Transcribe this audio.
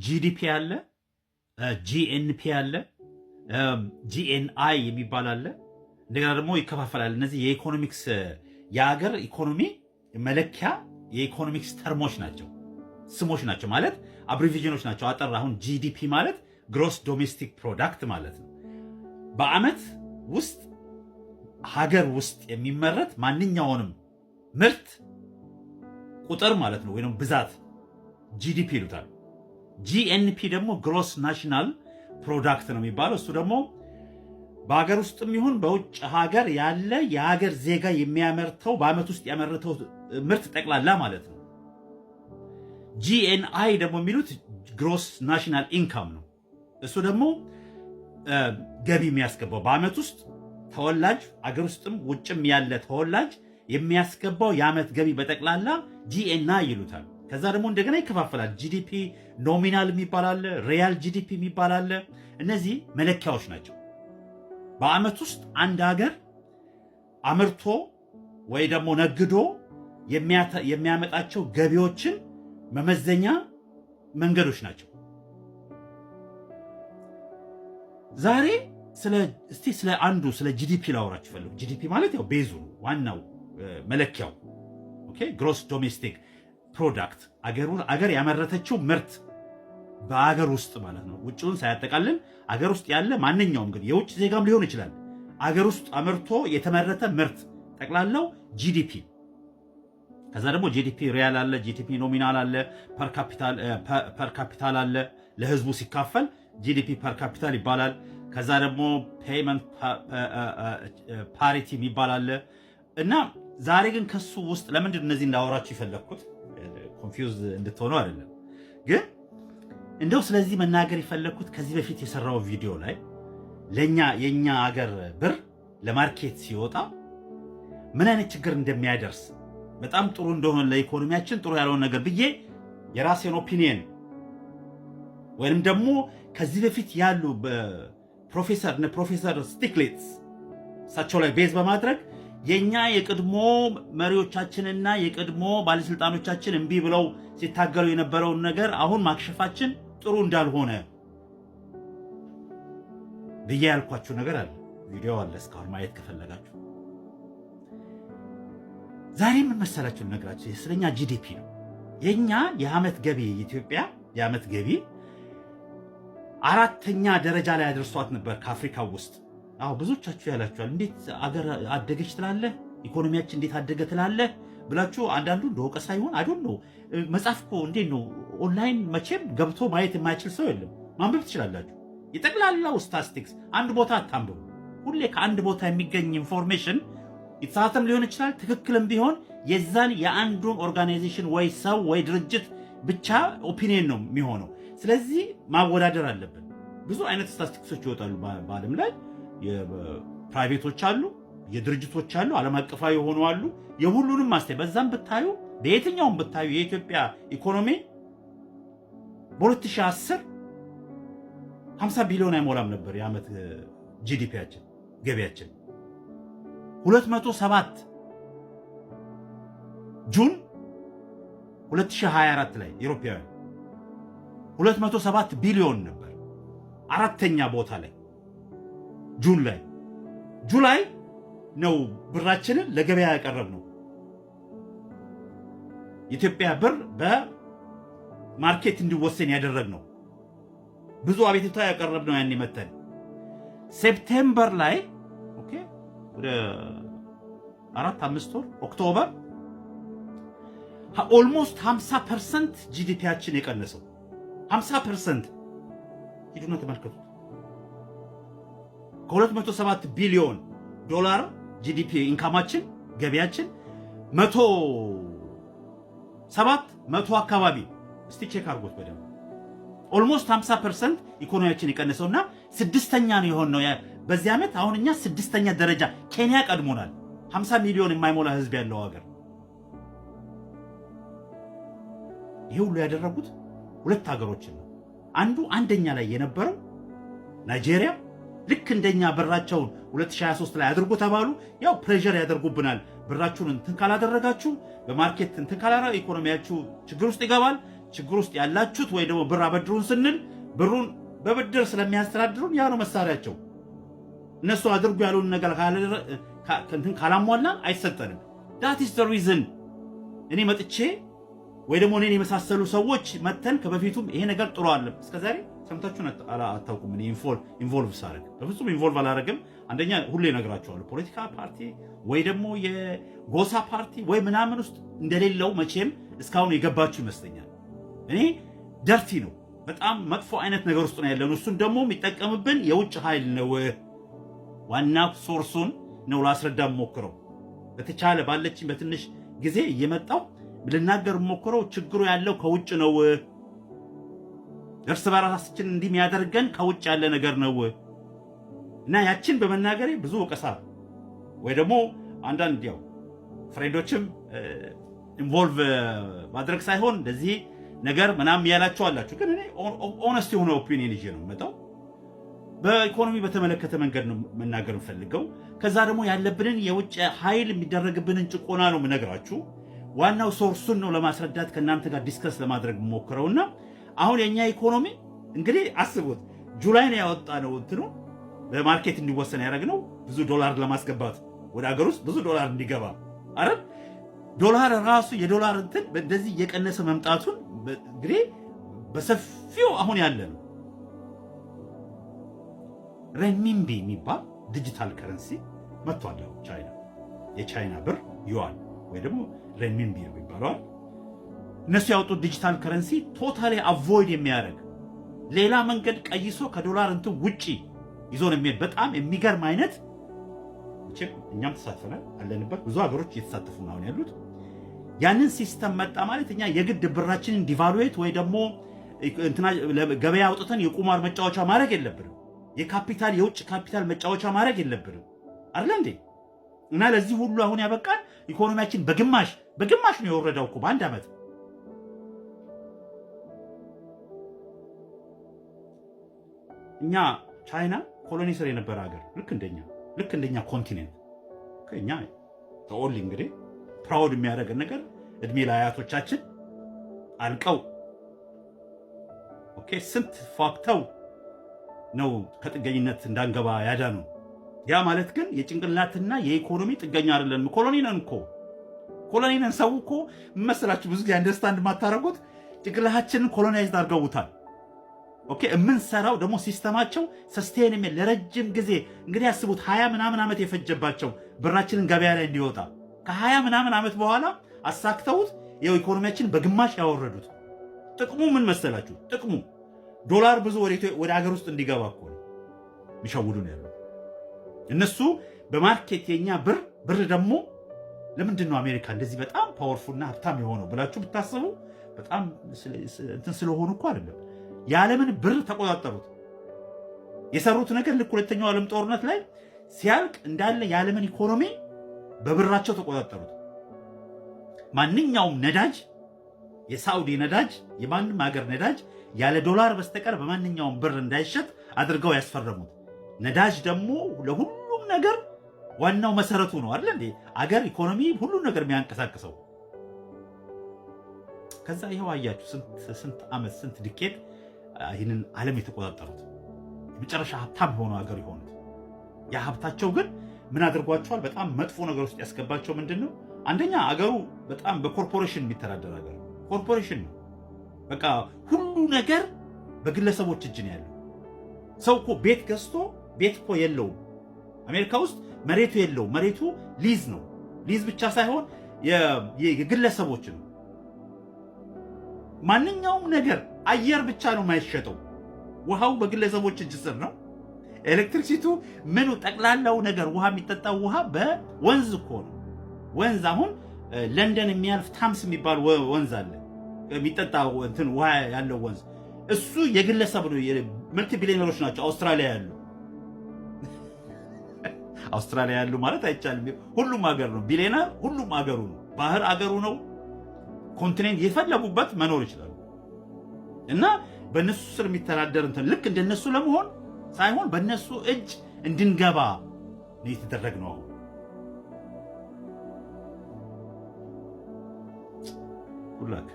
ጂዲፒ አለ፣ ጂኤንፒ አለ፣ ጂኤንአይ የሚባል አለ። እንደገና ደግሞ ይከፋፈላል። እነዚህ የኢኮኖሚክስ የሀገር ኢኮኖሚ መለኪያ የኢኮኖሚክስ ተርሞች ናቸው፣ ስሞች ናቸው ማለት አብሪቪዥኖች ናቸው። አጠር አሁን ጂዲፒ ማለት ግሮስ ዶሜስቲክ ፕሮዳክት ማለት ነው። በአመት ውስጥ ሀገር ውስጥ የሚመረት ማንኛውንም ምርት ቁጥር ማለት ነው፣ ወይም ብዛት ጂዲፒ ይሉታል። ጂኤንፒ ደግሞ ግሮስ ናሽናል ፕሮዳክት ነው የሚባለው። እሱ ደግሞ በሀገር ውስጥም ይሁን በውጭ ሀገር ያለ የሀገር ዜጋ የሚያመርተው በአመት ውስጥ ያመረተው ምርት ጠቅላላ ማለት ነው። ጂኤንአይ ደግሞ የሚሉት ግሮስ ናሽናል ኢንካም ነው። እሱ ደግሞ ገቢ የሚያስገባው በአመት ውስጥ ተወላጅ አገር ውስጥም ውጭም ያለ ተወላጅ የሚያስገባው የአመት ገቢ በጠቅላላ ጂኤንአይ ይሉታል። ከዛ ደግሞ እንደገና ይከፋፈላል። ጂዲፒ ኖሚናል የሚባል አለ፣ ሪያል ጂዲፒ የሚባል አለ። እነዚህ መለኪያዎች ናቸው። በአመት ውስጥ አንድ ሀገር አምርቶ ወይ ደግሞ ነግዶ የሚያመጣቸው ገቢዎችን መመዘኛ መንገዶች ናቸው። ዛሬ ስለ አንዱ ስለ ጂዲፒ ላወራችሁ ፈልጉ። ጂዲፒ ማለት ያው ቤዙ ነው፣ ዋናው መለኪያው። ኦኬ ግሮስ ዶሜስቲክ ፕሮዳክት አገር ያመረተችው ምርት በአገር ውስጥ ማለት ነው። ውጭውን ሳያጠቃልል አገር ውስጥ ያለ ማንኛውም ግን የውጭ ዜጋም ሊሆን ይችላል። አገር ውስጥ አምርቶ የተመረተ ምርት ጠቅላላው ጂዲፒ። ከዛ ደግሞ ጂዲፒ ሪያል አለ፣ ጂዲፒ ኖሚናል አለ፣ ፐር ካፒታል አለ። ለህዝቡ ሲካፈል ጂዲፒ ፐር ካፒታል ይባላል። ከዛ ደግሞ ፔይመንት ፓሪቲ የሚባል አለ። እና ዛሬ ግን ከሱ ውስጥ ለምንድን እነዚህ እንዳወራችሁ የፈለግኩት ኮንፊውዝ እንድትሆኑ አይደለም፣ ግን እንደው ስለዚህ መናገር የፈለግኩት ከዚህ በፊት የሰራው ቪዲዮ ላይ የኛ አገር ብር ለማርኬት ሲወጣ ምን አይነት ችግር እንደሚያደርስ በጣም ጥሩ እንደሆነ ለኢኮኖሚያችን ጥሩ ያለውን ነገር ብዬ የራሴን ኦፒኒየን ወይንም ደግሞ ከዚህ በፊት ያሉ ፕሮፌሰር ስቲግሊትዝ እሳቸው ላይ ቤዝ በማድረግ የኛ የቅድሞ መሪዎቻችንና የቅድሞ ባለስልጣኖቻችን እምቢ ብለው ሲታገሉ የነበረውን ነገር አሁን ማክሸፋችን ጥሩ እንዳልሆነ ብዬ ያልኳችሁ ነገር አለ። ቪዲዮ አለ እስካሁን ማየት ከፈለጋችሁ። ዛሬ ምን መሰላችሁ ልነግራችሁ፣ ስለኛ ጂዲፒ ነው። የኛ የዓመት ገቢ የኢትዮጵያ የዓመት ገቢ አራተኛ ደረጃ ላይ አድርሷት ነበር ከአፍሪካ ውስጥ። አዎ ብዙዎቻችሁ ያላችኋል፣ እንዴት አገር አደገች ትላለህ፣ ኢኮኖሚያችን እንዴት አደገ ትላለህ ብላችሁ አንዳንዱ እንደወቀሳ ይሆን አይዶን ነው። መጽሐፍ እኮ እንዴት ነው ኦንላይን መቼም ገብቶ ማየት የማይችል ሰው የለም። ማንበብ ትችላላችሁ። የጠቅላላው ስታቲስቲክስ አንድ ቦታ አታንብቡ። ሁሌ ከአንድ ቦታ የሚገኝ ኢንፎርሜሽን የተሳሳተም ሊሆን ይችላል፣ ትክክልም ቢሆን የዛን የአንዱን ኦርጋናይዜሽን ወይ ሰው ወይ ድርጅት ብቻ ኦፒኒየን ነው የሚሆነው። ስለዚህ ማወዳደር አለብን። ብዙ አይነት ስታቲስቲክሶች ይወጣሉ በዓለም ላይ። የፕራይቬቶች አሉ፣ የድርጅቶች አሉ፣ ዓለም አቀፋዊ የሆኑ አሉ። የሁሉንም ማስታይ በዛም ብታዩ በየትኛውም ብታዩ የኢትዮጵያ ኢኮኖሚ በ2010 50 ቢሊዮን አይሞላም ነበር የዓመት ጂዲፒያችን ገቢያችን። 207 ጁን 2024 ላይ ኢሮፓውያን 207 ቢሊዮን ነበር። አራተኛ ቦታ ላይ ጁላይ ነው ብራችንን ለገበያ ያቀረብ ነው። ኢትዮጵያ ብር በማርኬት እንዲወሰን ያደረግ ነው። ብዙ አቤቱታ ያቀረብ ነው። ያኔ መተን ሴፕቴምበር ላይ ኦኬ ወደ 4-5 ወር ኦክቶበር ኦልሞስት 50% ጂዲፒያችን የቀነሰው 50%። ሂዱና ተመልከቱ። ከ207 ቢሊዮን ዶላር ጂዲፒ ኢንካማችን ገቢያችን 107 አካባቢ እስቲ ቼክ አድርጎት በደንብ ኦልሞስት 50% ኢኮኖሚያችን የቀነሰውና ስድስተኛ ነው የሆነው በዚህ ዓመት። አሁን እኛ ስድስተኛ ደረጃ፣ ኬንያ ቀድሞናል። 50 ሚሊዮን የማይሞላ ህዝብ ያለው ሀገር። ይሄ ሁሉ ያደረጉት ሁለት ሀገሮችን ነው። አንዱ አንደኛ ላይ የነበረው ናይጄሪያ ልክ እንደኛ ብራቸውን 2023 ላይ አድርጎ ተባሉ። ያው ፕሬሸር ያደርጉብናል። ብራችሁን እንትን ካላደረጋችሁ በማርኬት እንትን ካላራ ኢኮኖሚያችሁ ችግር ውስጥ ይገባል። ችግር ውስጥ ያላችሁት ወይ ደግሞ ብር አበድሩን ስንል ብሩን በብድር ስለሚያስተዳድሩን ያ ነው መሳሪያቸው። እነሱ አድርጉ ያሉን ነገር ካላሟላን አይሰጠንም። that is the reason እኔ መጥቼ ወይ ደግሞ እኔን የመሳሰሉ ሰዎች መተን ከበፊቱም ይሄ ነገር ጥሩ አለ እስከዛሬ ሰምታችሁን አታውቁም። እኔ ኢንቮልቭ ሳደርግ በፍጹም ኢንቮልቭ አላደርግም። አንደኛ ሁሌ እነግራችኋለሁ ፖለቲካ ፓርቲ ወይ ደግሞ የጎሳ ፓርቲ ወይ ምናምን ውስጥ እንደሌለው መቼም እስካሁን የገባችሁ ይመስለኛል። እኔ ደርቲ ነው በጣም መጥፎ አይነት ነገር ውስጥ ነው ያለነው። እሱን ደግሞ የሚጠቀምብን የውጭ ኃይል ነው። ዋና ሶርሱን ነው ላስረዳ ሞክረው በተቻለ ባለችኝ በትንሽ ጊዜ እየመጣው ልናገር ሞክረው ችግሩ ያለው ከውጭ ነው። እርስ በራሳችን እንዲህ የሚያደርገን ከውጭ ያለ ነገር ነው እና ያችን በመናገሬ ብዙ ወቀሳ ወይ ደግሞ አንዳንድ ያው ፍሬንዶችም ኢንቮልቭ ማድረግ ሳይሆን እንደዚህ ነገር ምናምን ያላችሁ አላችሁ። ግን እኔ ኦነስት የሆነ ኦፒኒየን ይዤ ነው መጣው። በኢኮኖሚ በተመለከተ መንገድ ነው መናገር ፈልገው። ከዛ ደግሞ ያለብንን የውጭ ኃይል የሚደረግብንን ጭቆና ነው የምነግራችሁ። ዋናው ሶርሱን ነው ለማስረዳት ከእናንተ ጋር ዲስከስ ለማድረግ ሞክረውና አሁን የኛ ኢኮኖሚ እንግዲህ አስቡት ጁላይ ነው ያወጣነው እንትኑ በማርኬት እንዲወሰን ያደረግነው ብዙ ዶላር ለማስገባት ወደ ሀገር ውስጥ ብዙ ዶላር እንዲገባ አረብ ዶላር ራሱ የዶላር እንትን እንደዚህ እየቀነሰ መምጣቱን እንግዲህ በሰፊው አሁን ያለ ነው። ሬንሚንቢ የሚባል ዲጂታል ከረንሲ መጥቷል። ቻይና የቻይና ብር ዩዋን ወይ ደግሞ ሬንሚንቢ ነው የሚባለው። እነሱ ያወጡት ዲጂታል ከረንሲ ቶታሊ አቮይድ የሚያደርግ ሌላ መንገድ ቀይሶ ከዶላር እንትን ውጪ ይዞ ነው የሚሄድ። በጣም የሚገርም አይነት እኛም ተሳትፈናል አለንበት። ብዙ ሀገሮች እየተሳተፉ ነው አሁን ያሉት። ያንን ሲስተም መጣ ማለት እኛ የግድ ብራችንን ዲቫሉዌት ወይ ደግሞ ገበያ አውጥተን የቁማር መጫወቻ ማድረግ የለብንም። የካፒታል የውጭ ካፒታል መጫወቻ ማድረግ የለብንም አይደል እንዴ? እና ለዚህ ሁሉ አሁን ያበቃል ኢኮኖሚያችን በግማሽ ነው የወረደው እኮ በአንድ ዓመት። እኛ ቻይና ኮሎኒ ስር የነበረ ሀገር ልክ እንደኛ ኮንቲኔንት ከኛ ተኦል እንግዲህ ፕራውድ የሚያደርገን ነገር እድሜ ለአያቶቻችን አልቀው ኦኬ ስንት ፋክተው ነው ከጥገኝነት እንዳንገባ ያዳኑ። ያ ማለት ግን የጭንቅላትና የኢኮኖሚ ጥገኛ አይደለም። ኮሎኒ ነን እኮ ኮሎኒ ነን። ሰው እኮ መሰላችሁ ብዙ ጊዜ አንደርስታንድ ማታረጉት ጭንቅላታችንን ኮሎናይዝድ አድርገውታል። ኦኬ የምንሰራው ደግሞ ሲስተማቸው ሰስቴን የሚል ለረጅም ጊዜ እንግዲህ ያስቡት 20 ምናምን ዓመት የፈጀባቸው ብራችንን ገበያ ላይ እንዲወጣ ከ20 ምናምን ዓመት በኋላ አሳክተውት የው ኢኮኖሚያችን በግማሽ ያወረዱት። ጥቅሙ ምን መሰላችሁ? ጥቅሙ ዶላር ብዙ ወደ ሀገር ውስጥ እንዲገባ እኮ ነው የሚሸውዱን ያለው እነሱ በማርኬት የኛ ብር ደግሞ ለምንድን ነው አሜሪካ እንደዚህ በጣም ፓወርፉልና ሀብታም የሆነው ብላችሁ ብታስቡ በጣም እንትን ስለሆኑ እኮ አይደለም። የዓለምን ብር ተቆጣጠሩት። የሰሩት ነገር ልክ ሁለተኛው ዓለም ጦርነት ላይ ሲያልቅ እንዳለ የዓለምን ኢኮኖሚ በብራቸው ተቆጣጠሩት። ማንኛውም ነዳጅ የሳውዲ ነዳጅ የማንም ሀገር ነዳጅ ያለ ዶላር በስተቀር በማንኛውም ብር እንዳይሸጥ አድርገው ያስፈረሙት። ነዳጅ ደግሞ ለሁሉም ነገር ዋናው መሰረቱ ነው አይደል እንዴ? አገር ኢኮኖሚ ሁሉም ነገር የሚያንቀሳቅሰው። ከዛ ይኸው አያችሁ ስንት ዓመት ስንት ዲኬድ ይህንን ዓለም የተቆጣጠሩት የመጨረሻ ሀብታም የሆነው ሀገር የሆኑት። ያ ሀብታቸው ግን ምን አድርጓቸዋል? በጣም መጥፎ ነገር ውስጥ ያስገባቸው ምንድን ነው? አንደኛ አገሩ በጣም በኮርፖሬሽን የሚተዳደር ሀገር ኮርፖሬሽን ነው። በቃ ሁሉ ነገር በግለሰቦች እጅ ነው ያለው። ሰው እኮ ቤት ገዝቶ ቤት እኮ የለውም። አሜሪካ ውስጥ መሬቱ የለውም። መሬቱ ሊዝ ነው። ሊዝ ብቻ ሳይሆን የግለሰቦች ነው። ማንኛውም ነገር አየር ብቻ ነው የማይሸጠው። ውሃው በግለሰቦች እጅ ስር ነው። ኤሌክትሪሲቱ ምኑ ጠቅላላው ነገር ውሃ የሚጠጣው ውሃ በወንዝ እኮ ነው። ወንዝ አሁን ለንደን የሚያልፍ ታምስ የሚባል ወንዝ አለ የሚጠጣ እንትን ውሃ ያለው ወንዝ። እሱ የግለሰብ ነው። መልቲ ቢሊዮነሮች ናቸው አውስትራሊያ ያሉ። አውስትራሊያ ያሉ ማለት አይቻልም። ሁሉም ሀገር ነው ቢሊዮነር፣ ሁሉም ሀገሩ ነው። ባህር ሀገሩ ነው። ኮንቲኔንት የፈለጉበት መኖር ይችላሉ። እና በእነሱ ስር የሚተዳደር እንትን ልክ እንደነሱ ለመሆን ሳይሆን በእነሱ እጅ እንድንገባ ነው የተደረግነው። ሁላክ